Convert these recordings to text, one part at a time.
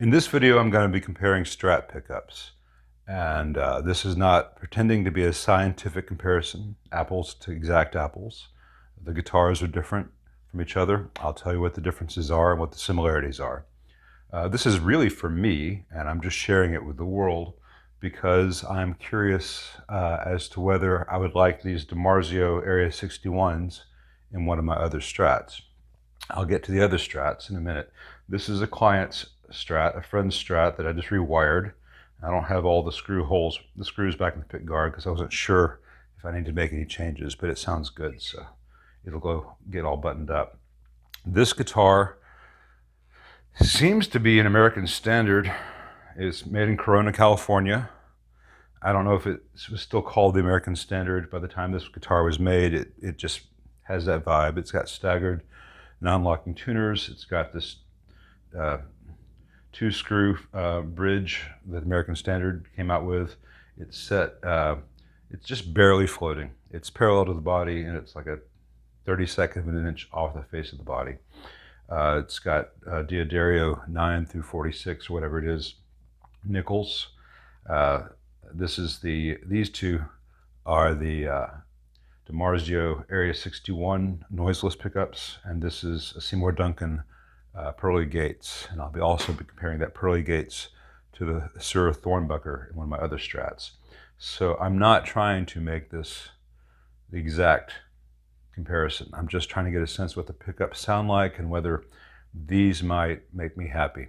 In this video, I'm going to be comparing Strat pickups. And this is not pretending to be a scientific comparison, apples to exact apples. The guitars are different from each other. I'll tell you what the differences are and what the similarities are. This is really for me, and I'm just sharing it with the world because I'm curious as to whether I would like these DiMarzio Area 61s in one of my other Strats. I'll get to the other Strats in a minute. This is a client's Strat, a friend's Strat that I just rewired. I don't have all the screws back in the pick guard because I wasn't sure if I need to make any changes, but it sounds good, so it'll go get all buttoned up. This guitar seems to be an American standard. It's made in Corona, California. I don't know if it was still called the American Standard by the time this guitar was made. It just has that vibe. It's got staggered non-locking tuners. It's got this two-screw bridge that American Standard came out with. It's set, it's just barely floating. It's parallel to the body, and it's like a 32nd of an inch off the face of the body. It's got D'Addario 9 through 46, or whatever it is, nickels. These two are the DiMarzio Area 61 noiseless pickups, and this is a Seymour Duncan Pearly Gates, and I'll also be comparing that Pearly Gates to the Suhr Humbucker in one of my other Strats. So I'm not trying to make this the exact comparison. I'm just trying to get a sense of what the pickups sound like and whether these might make me happy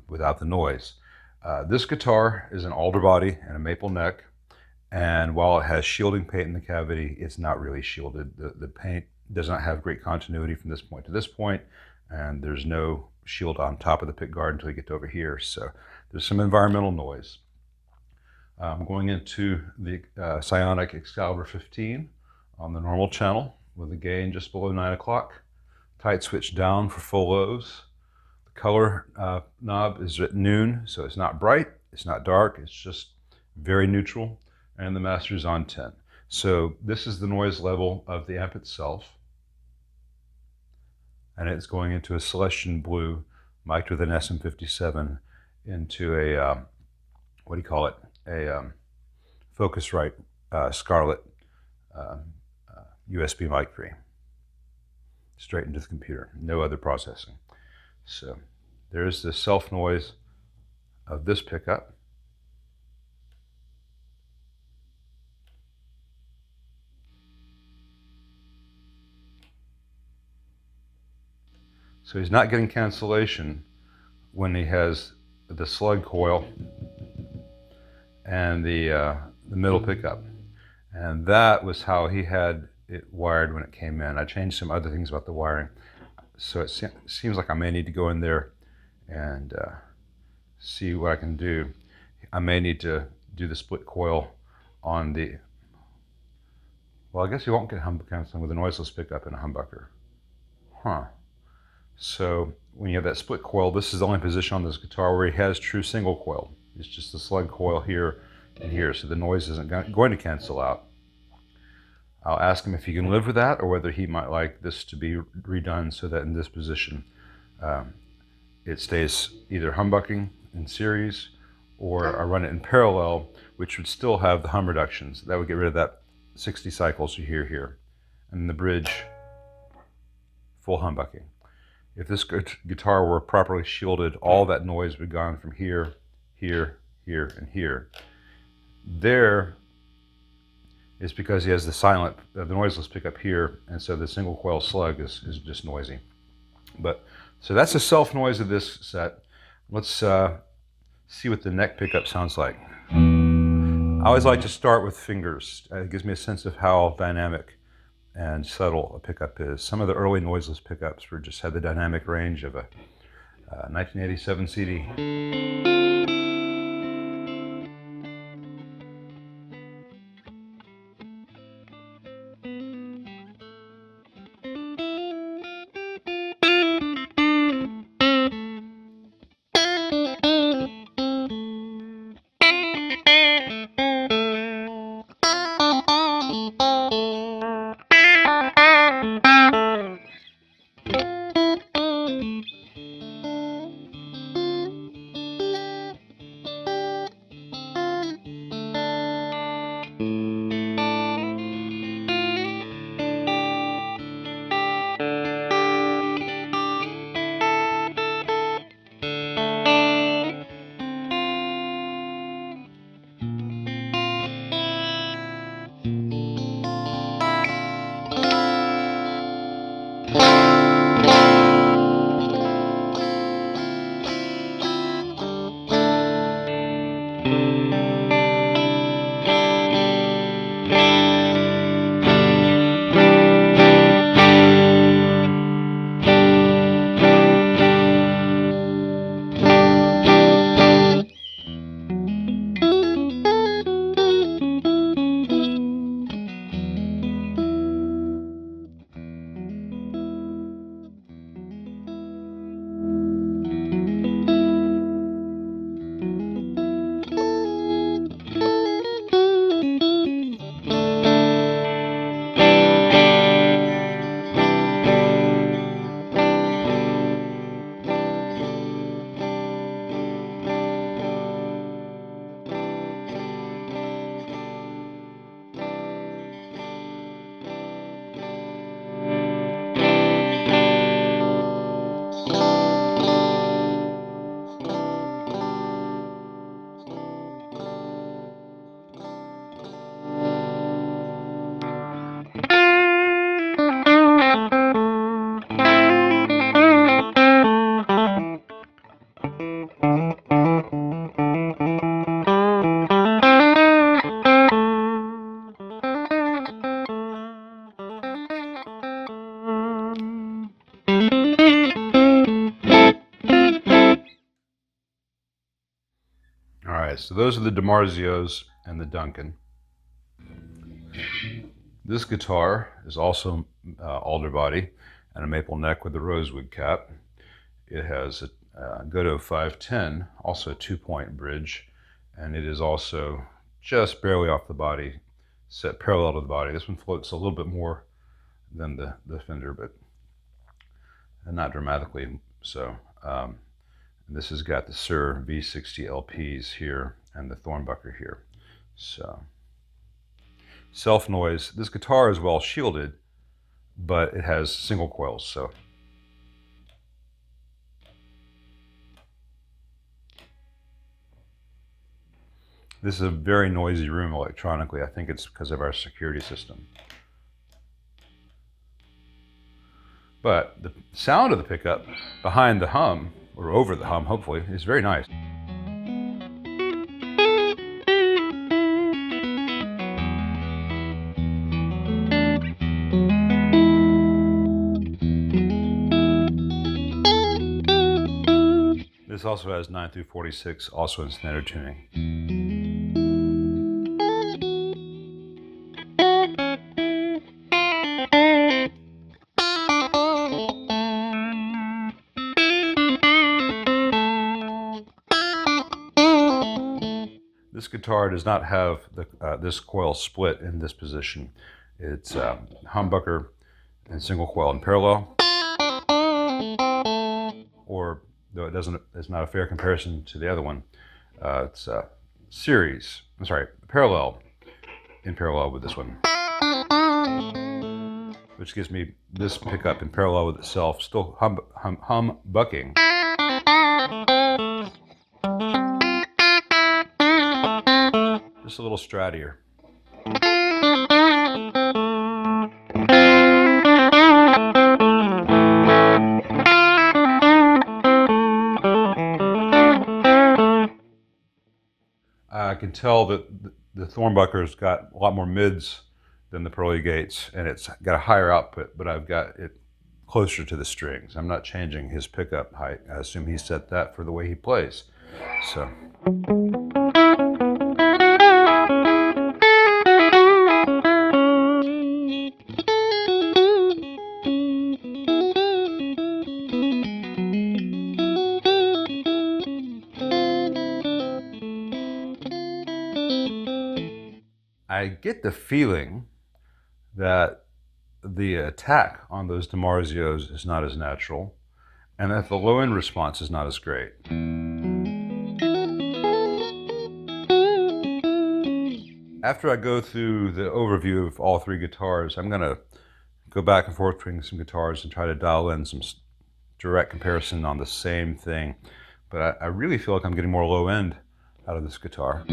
without the noise. This guitar is an alder body and a maple neck, and while it has shielding paint in the cavity, it's not really shielded. The paint does not have great continuity from this point to this point, and there's no shield on top of the pick guard until you get to over here. So there's some environmental noise. I'm going into the Psionic Excalibur 15 on the normal channel with a gain just below 9 o'clock. Tight switch down for full lows. The color knob is at noon, so it's not bright, it's not dark, it's just very neutral, and the master is on 10. So this is the noise level of the amp itself, and it's going into a Celestian blue, mic'd with an SM57 into a, what do you call it, a Focusrite Scarlett USB mic 3, straight into the computer, no other processing. So there's the self noise of this pickup. So he's not getting cancellation when he has the slug coil and the middle pickup. And that was how he had it wired when it came in. I changed some other things about the wiring. So it seems like I may need to go in there and see what I can do. I may need to do the split coil on the, well, I guess you won't get humbucker canceling with a noiseless pickup in a humbucker. Huh. So when you have that split coil, this is the only position on this guitar where he has true single coil. It's just the slug coil here and here, so the noise isn't going to cancel out. I'll ask him if he can live with that or whether he might like this to be redone so that in this position it stays either humbucking in series, or I run it in parallel, which would still have the hum reductions. That would get rid of that 60 cycles you hear here. And the bridge, full humbucking. If this guitar were properly shielded, all that noise would have gone from here, here, here, and here. There is because he has the noiseless pickup here, and so the single coil slug is just noisy. But so that's the self noise of this set. Let's see what the neck pickup sounds like. I always like to start with fingers. It gives me a sense of how dynamic and subtle a pickup is. Some of the early noiseless pickups just had the dynamic range of a 1987 CD. right, so those are the DiMarzios and the Duncan. This guitar is also alder body and a maple neck with a rosewood cap. It has a Godot 510, also a 2-point bridge, and it is also just barely off the body, set parallel to the body. This one floats a little bit more than the Fender, but not dramatically so. This has got the Suhr V60 LPs here and the Humbucker here. So, self noise. This guitar is well shielded, but it has single coils, so. This is a very noisy room electronically. I think it's because of our security system. But the sound of the pickup behind the hum, or over the hum hopefully, is very nice. This also has 9 through 46, also in standard tuning. This guitar does not have this coil split in this position. It's humbucker and single coil in parallel, or though it's not a fair comparison to the other one. It's parallel in parallel with this one, which gives me this pickup in parallel with itself, still humbucking. Just a little strattier. I can tell that the Humbucker's got a lot more mids than the Pearly Gates, and it's got a higher output, but I've got it closer to the strings. I'm not changing his pickup height. I assume he set that for the way he plays. So. I get the feeling that the attack on those DiMarzios is not as natural, and that the low end response is not as great. After I go through the overview of all three guitars, I'm going to go back and forth between some guitars and try to dial in some direct comparison on the same thing. But I really feel like I'm getting more low end out of this guitar.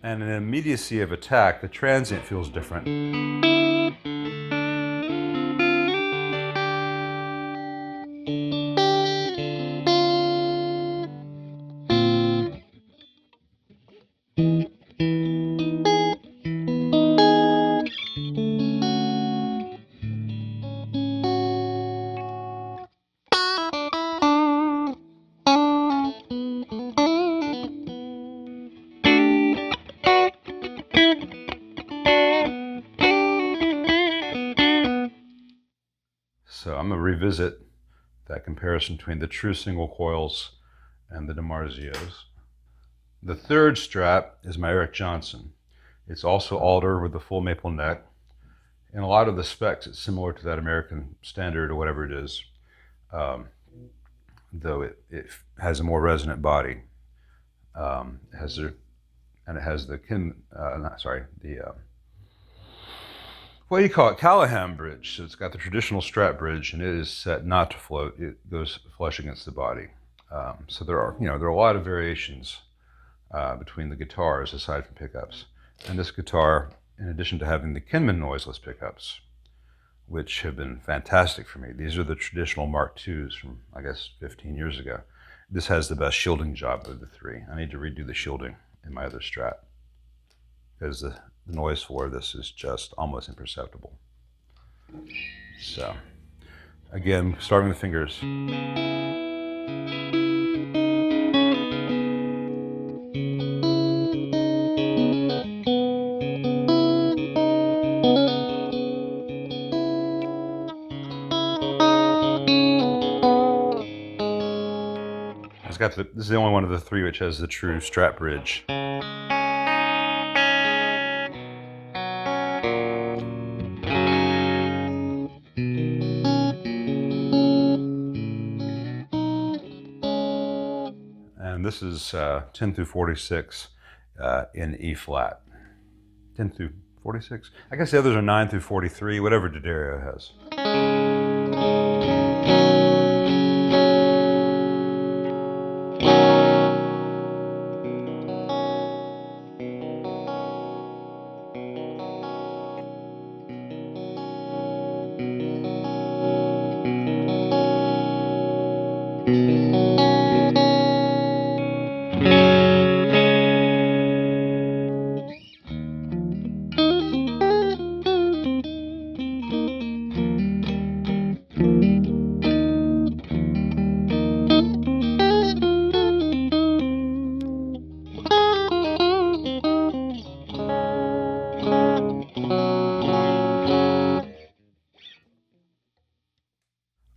And an immediacy of attack, the transient feels different. So I'm going to revisit that comparison between the true single coils and the DiMarzios. The third Strat is my Eric Johnson. It's also alder with the full maple neck. In a lot of the specs, it's similar to that American Standard or whatever it is, though it has a more resonant body. It has the what do you call it? Callahan bridge. So it's got the traditional Strat bridge, and it is set not to float. It goes flush against the body. So there are a lot of variations between the guitars aside from pickups. And this guitar, in addition to having the Kinman noiseless pickups, which have been fantastic for me. These are the traditional Mark IIs from, I guess, 15 years ago. This has the best shielding job of the three. I need to redo the shielding in my other Strat, because the noise floor, this is just almost imperceptible. So, again, starting with the fingers. This is the only one of the three which has the true Strat bridge. And this is 10 through 46 in E flat. 10 through 46? I guess the others are 9 through 43, whatever D'Addario has.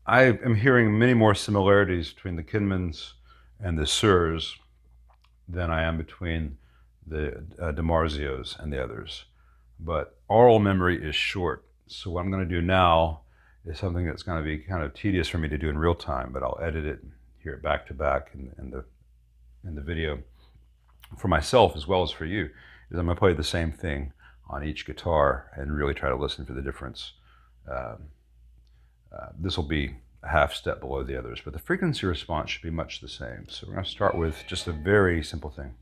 I am hearing many more similarities between the Kinmans and the Suhrs than I am between the DiMarzios and the others. But oral memory is short. So what I'm going to do now is something that's going to be kind of tedious for me to do in real time, but I'll edit it, hear it back to back in the video for myself as well as for you, is I'm going to play the same thing on each guitar and really try to listen for the difference. This will be a half step below the others, but the frequency response should be much the same. So we're going to start with just a very simple thing.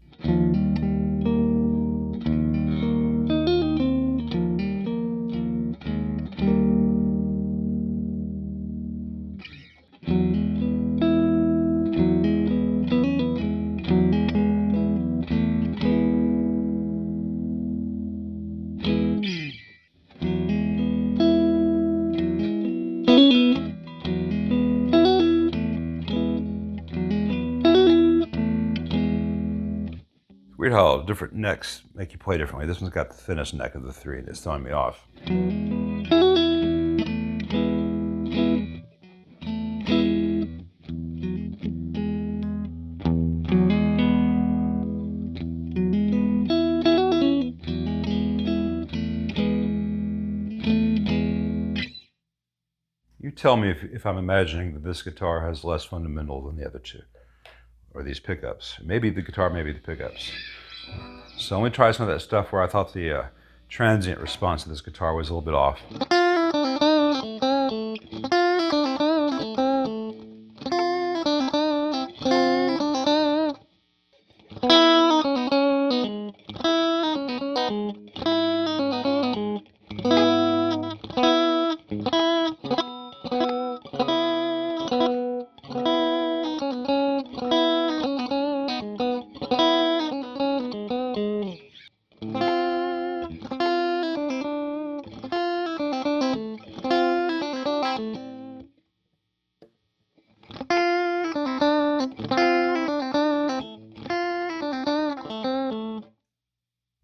Weird how different necks make you play differently. This one's got the thinnest neck of the three, and it's throwing me off. You tell me if I'm imagining that this guitar has less fundamental than the other two, or these pickups. Maybe the guitar, maybe the pickups. So let me try some of that stuff where I thought the transient response to this guitar was a little bit off.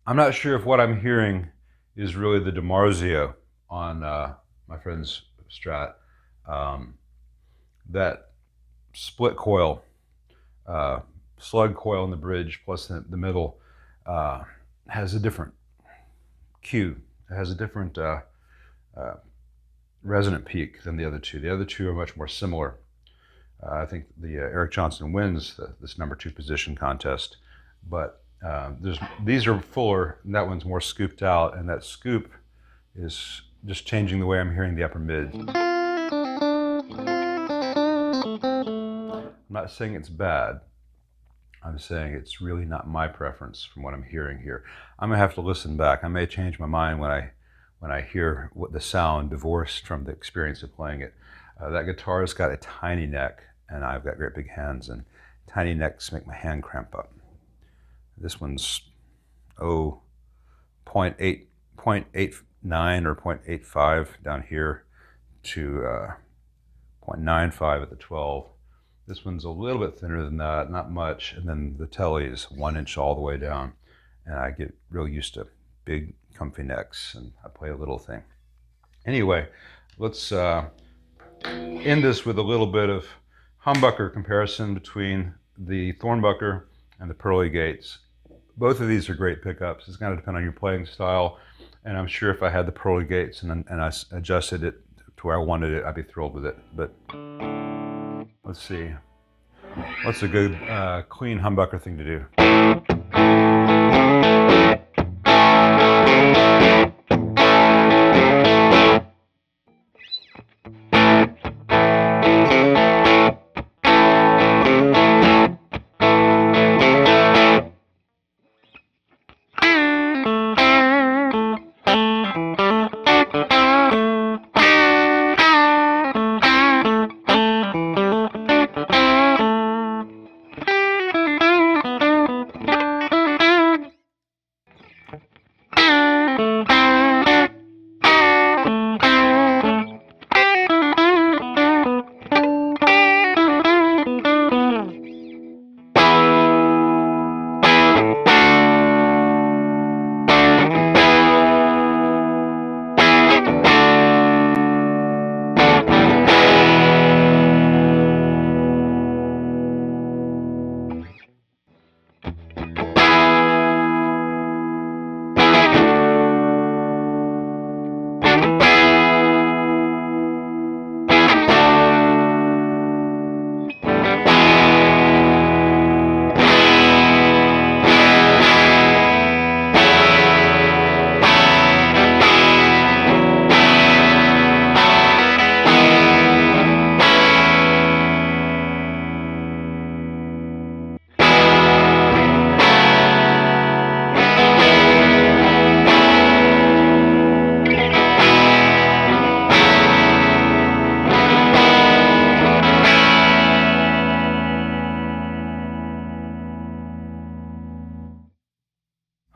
I'm not sure if what I'm hearing is really the DiMarzio on my friend's Strat. That split coil, slug coil in the bridge plus the middle has a different cue. It has a different resonant peak than the other two. The other two are much more similar. I think the Eric Johnson wins this #2 position contest, but these are fuller, and that one's more scooped out, and that scoop is just changing the way I'm hearing the upper mid. I'm not saying it's bad. I'm saying it's really not my preference from what I'm hearing here. I'm gonna have to listen back. I may change my mind when I hear what the sound divorced from the experience of playing it. That guitar's got a tiny neck, and I've got great big hands, and tiny necks make my hand cramp up. This one's, 0.89 or 0.85 down here to 0.95 at the 12. This one's a little bit thinner than that, not much. And then the telly is 1 inch all the way down. And I get real used to big, comfy necks, and I play a little thing. Anyway, let's end this with a little bit of humbucker comparison between the Thornbucker and the Pearly Gates. Both of these are great pickups. It's going to depend on your playing style, and I'm sure if I had the Pearly Gates and I adjusted it to where I wanted it, I'd be thrilled with it. But let's see, what's a good clean humbucker thing to do?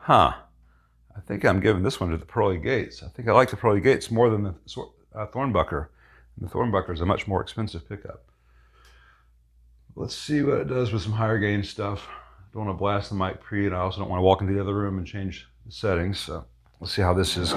Huh. I think I'm giving this one to the Pearly Gates. I think I like the Pearly Gates more than the Thornbucker. The Thornbucker is a much more expensive pickup. Let's see what it does with some higher gain stuff. I don't want to blast the mic pre, and I also don't want to walk into the other room and change the settings. So let's see how this is.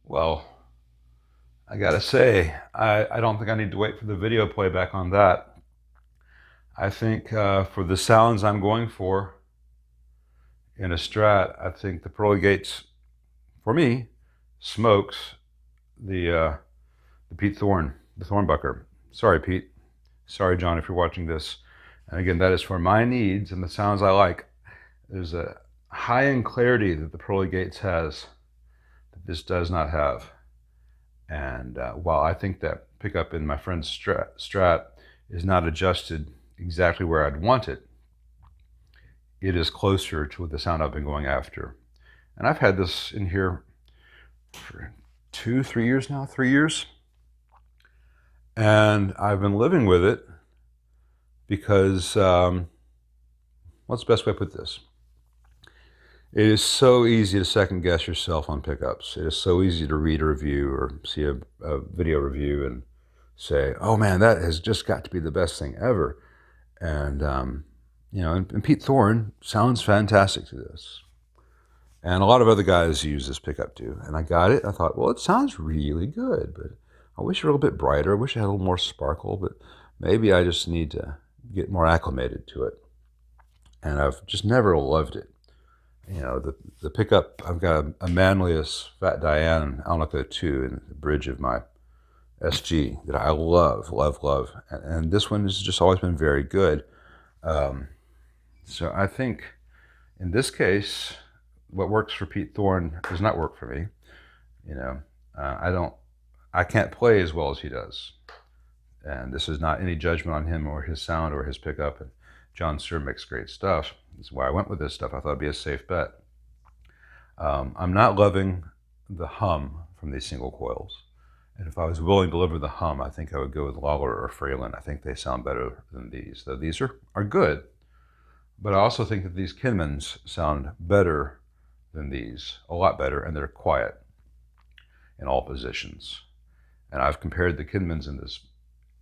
Well, I gotta say, I don't think I need to wait for the video playback on that. I think for the sounds I'm going for in a Strat, I think the Pearly Gates, for me, smokes the Pete Thorn, the Thornbucker. Sorry, Pete. Sorry, John, if you're watching this. And again, that is for my needs and the sounds I like. There's a high-end clarity that the Pearly Gates has that this does not have. And while I think that pickup in my friend's Strat is not adjusted exactly where I'd want it, it is closer to the sound I've been going after. And I've had this in here for 3 years now, 3 years. And I've been living with it because, what's the best way to put this? It is so easy to second guess yourself on pickups. It is so easy to read a review or see a video review and say, oh man, that has just got to be the best thing ever. And, and Pete Thorne sounds fantastic to this. And a lot of other guys use this pickup too. And I got it. I thought, well, it sounds really good, but I wish it were a little bit brighter. I wish it had a little more sparkle, but maybe I just need to get more acclimated to it. And I've just never loved it. The pickup, I've got a Manlius Fat Diane Alnico 2 in the bridge of my SG that I love, love, love. And this one has just always been very good. So I think in this case, what works for Pete Thorne does not work for me. I can't play as well as he does. And this is not any judgment on him or his sound or his pickup. And John Suhr makes great stuff. That's why I went with this stuff. I thought it'd be a safe bet. I'm not loving the hum from these single coils. And if I was willing to live with the hum, I think I would go with Lawler or Fralin. I think they sound better than these. Though these are good. But I also think that these Kinmans sound better than these, a lot better, and they're quiet in all positions. And I've compared the Kinmans in this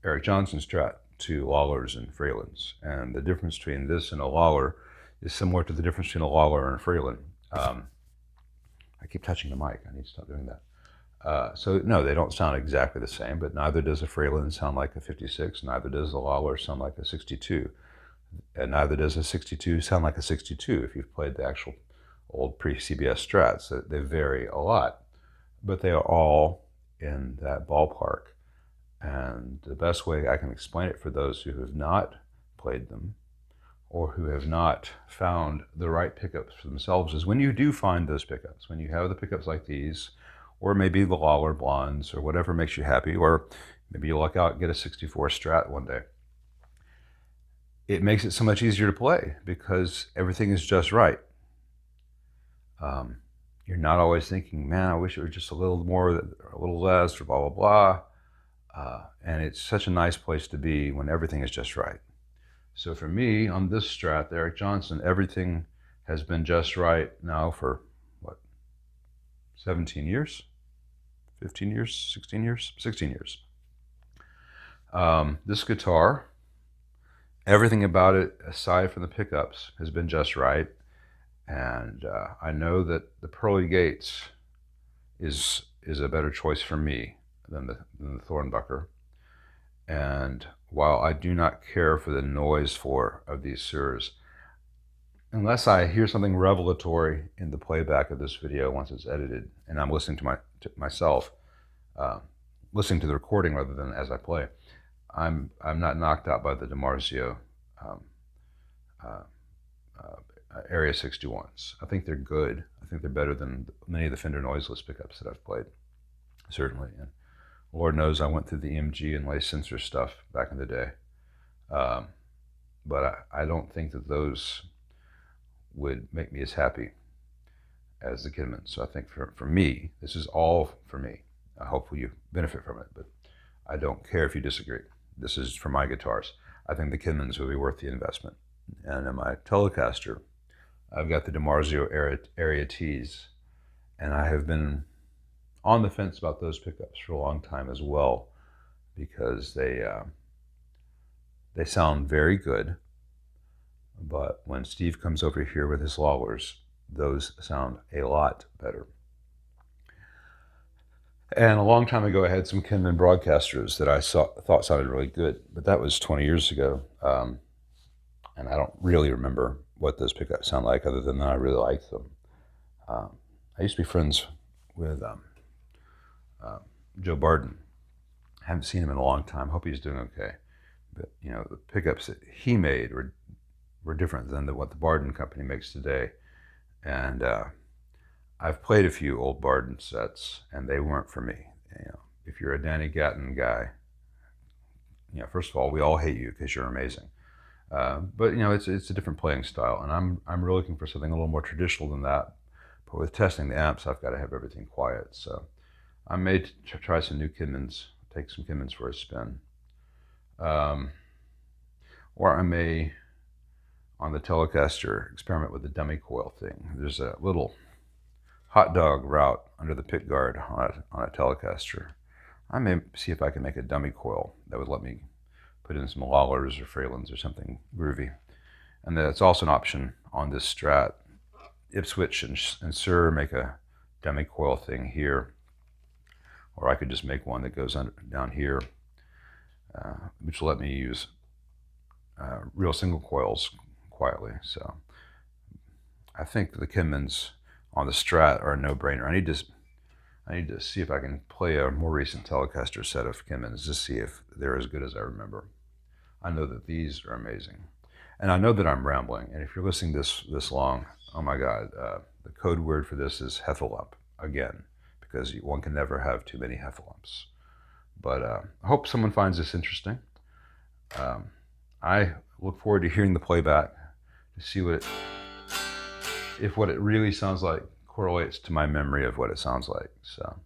Eric Johnson Strat to Lawlers and Fralins. And the difference between this and a Lawler is similar to the difference between a Lawler and a Fralin. I keep touching the mic. I need to stop doing that. So no, they don't sound exactly the same, but neither does a Fralin sound like a 56, neither does a Lawler sound like a 62, and neither does a 62 sound like a 62 if you've played the actual old pre-CBS Strats. They vary a lot, but they are all in that ballpark. And the best way I can explain it for those who have not played them or who have not found the right pickups for themselves is when you do find those pickups, when you have the pickups like these, or maybe the Lawler Blondes, or whatever makes you happy, or maybe you luck out and get a 64 Strat one day. It makes it so much easier to play because everything is just right. You're not always thinking, man, I wish it were just a little more, or a little less, or blah, blah, blah. And it's such a nice place to be when everything is just right. So for me, on this Strat, the Eric Johnson, everything has been just right now for, 17 years? 15 years? 16 years? 16 years. This guitar, everything about it, aside from the pickups, has been just right. And I know that the Pearly Gates is a better choice for me than the Humbucker. And while I do not care for the noise of these Suhrs, unless I hear something revelatory in the playback of this video once it's edited, and I'm listening to myself, listening to the recording rather than as I play, I'm not knocked out by the DiMarzio Area 61s. I think they're good. I think they're better than many of the Fender noiseless pickups that I've played, certainly. And Lord knows I went through the EMG and lace sensor stuff back in the day. But I don't think that those would make me as happy as the Kinman. So I think for me, this is all for me. Hopefully you benefit from it, but I don't care if you disagree. This is for my guitars. I think the Kinmans would be worth the investment. And in my Telecaster, I've got the DiMarzio Area Ts, and I have been on the fence about those pickups for a long time as well, because they sound very good, but when Steve comes over here with his Lawlers, those sound a lot better. And a long time ago, I had some Kinman broadcasters that I thought sounded really good, but that was 20 years ago. And I don't really remember what those pickups sound like, other than that I really liked them. I used to be friends with Joe Barden. I haven't seen him in a long time. Hope he's doing okay. But the pickups that he made were different than what the Barden company makes today. And I've played a few old Barden sets, and they weren't for me. If you're a Danny Gatton guy, first of all, we all hate you because you're amazing. But it's a different playing style, and I'm really looking for something a little more traditional than that. But with testing the amps, I've got to have everything quiet. So I may try some new Kinmans, take some Kinmans for a spin. Or I may, on the Telecaster, experiment with the dummy coil thing. There's a little hot dog route under the pick guard on a Telecaster. I may see if I can make a dummy coil that would let me put in some Lawlers or Fralins or something groovy. And that's also an option on this Strat. Ipswich and Suhr make a demi coil thing here, or I could just make one that goes down here, which will let me use real single coils quietly. So I think the Kinmans on the Strat are a no-brainer. I need to see if I can play a more recent Telecaster set of Kinmans to see if they're as good as I remember. I know that these are amazing. And I know that I'm rambling, and if you're listening this long, oh my God, the code word for this is Heffalump, again, because one can never have too many Heffalumps. But I hope someone finds this interesting. I look forward to hearing the playback to see if what it really sounds like correlates to my memory of what it sounds like. So,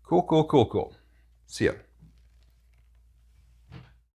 cool. See ya.